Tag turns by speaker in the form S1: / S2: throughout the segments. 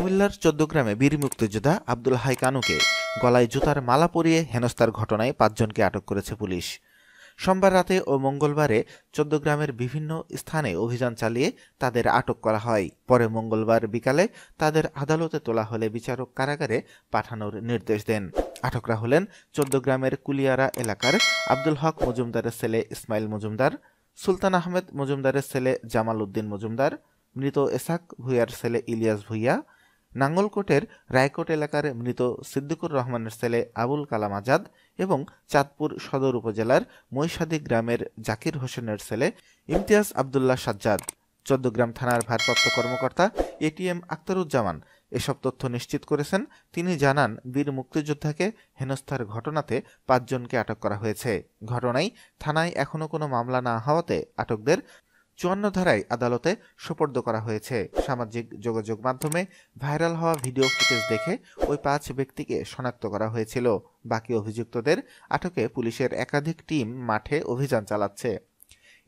S1: কুমিল্লার ১৪ গ্রামে বীর মুক্তিযোদ্ধা আব্দুল হাই কানুকে গলায় জুতার মালা পরিয়ে হেনস্থার ঘটনায় ৫ জনকে আটক করেছে পুলিশ। সোমবার রাতে ও মঙ্গলবারে ১৪ গ্রামের বিভিন্ন স্থানে অভিযান চালিয়ে তাদের আটক করা হয়। পরে মঙ্গলবার বিকালে তাদের আদালতে তোলা হলে বিচারক কারাগারে পাঠানোর নির্দেশ দেন। আটকরা হলেন ১৪ গ্রামের কুলিয়ারা এলাকার আব্দুল হক মজুমদারের ছেলে ইসমাইল মজুমদার, সুলতান আহমেদ মজুমদারের ছেলে জামাল উদ্দিন মজুমদার, মৃত এসাক ভূঁইয়ার ছেলে ইলিয়াস ভূঁইয়া, নাঙ্গলকোটের রায়কোট এলাকার মৃত সিদ্দিকুর রহমানের ছেলে আবুল কালাম আজাদ এবং চাঁদপুর সদর উপজেলার মৈশাদী গ্রামের জাকির হোসেনের ছেলে ইমতিয়াজ আবদুল্লাহ সাজ্জাদ। ১৪ গ্রাম থানার ভারপ্রাপ্ত কর্মকর্তা এটিএম আক্তারুজ্জামান এসব তথ্য নিশ্চিত করেছেন। তিনি জানান, বীর মুক্তিযোদ্ধাকে হেনস্থার ঘটনাতে ৫ জনকে আটক করা হয়েছে। ঘটনায় থানায় এখনো কোনো মামলা না হওয়াতে আটকদের ৫৪ ধারায় আদালতে সোপর্দ করা হয়েছে। সামাজিক যোগাযোগ মাধ্যমে ভাইরাল হওয়া ভিডিও ফুটেজ দেখে ওই ৫ ব্যক্তিকে শনাক্ত করা হয়েছিল। বাকি অভিযুক্তদের আটকে পুলিশের একাধিক টিম মাঠে অভিযান চালাচ্ছে।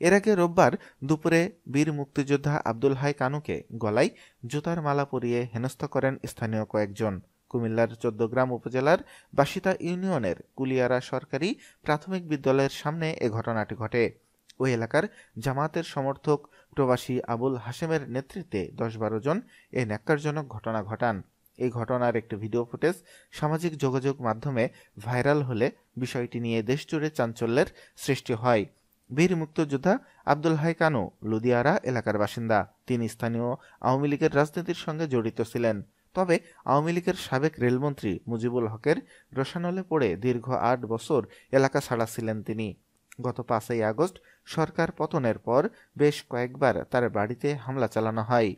S1: এর আগে রোববার দুপুরে বীর মুক্তিযোদ্ধা আব্দুল হাই কানুকে গলায় জুতার মালা পরিয়ে হেনস্থা করেন স্থানীয় কয়েকজন। কুমিল্লার ১৪ গ্রাম উপজেলার বাসিতা ইউনিয়নের কুলিয়ারা সরকারি প্রাথমিক বিদ্যালয়ের সামনে এ ঘটনাটি ঘটে। ওই এলাকার জামায়াতের সমর্থক প্রবাসী আবুল হাশেমের নেতৃত্বে ১০-১২ জন এই ন্যাক্কারজনক ঘটনা ঘটান। এই ঘটনার একটি ভিডিও ফুটেজ সামাজিক যোগাযোগ মাধ্যমে ভাইরাল হলে বিষয়টি নিয়ে দেশজুড়ে চাঞ্চল্যের সৃষ্টি হয়। বীর মুক্তিযোদ্ধা আব্দুল হাই কানু লুদিয়ারা এলাকার বাসিন্দা। তিনি স্থানীয় আওয়ামী লীগের রাজনীতির সঙ্গে জড়িত ছিলেন। তবে আওয়ামী লীগের সাবেক রেলমন্ত্রী মুজিবুল হকের রোশানলে পড়ে দীর্ঘ ৮ বছর এলাকা ছাড়া ছিলেন তিনি। গত ৫ই আগস্ট সরকার পতনের পর বেশ কয়েকবার তার বাড়িতে হামলা চালানো হয়।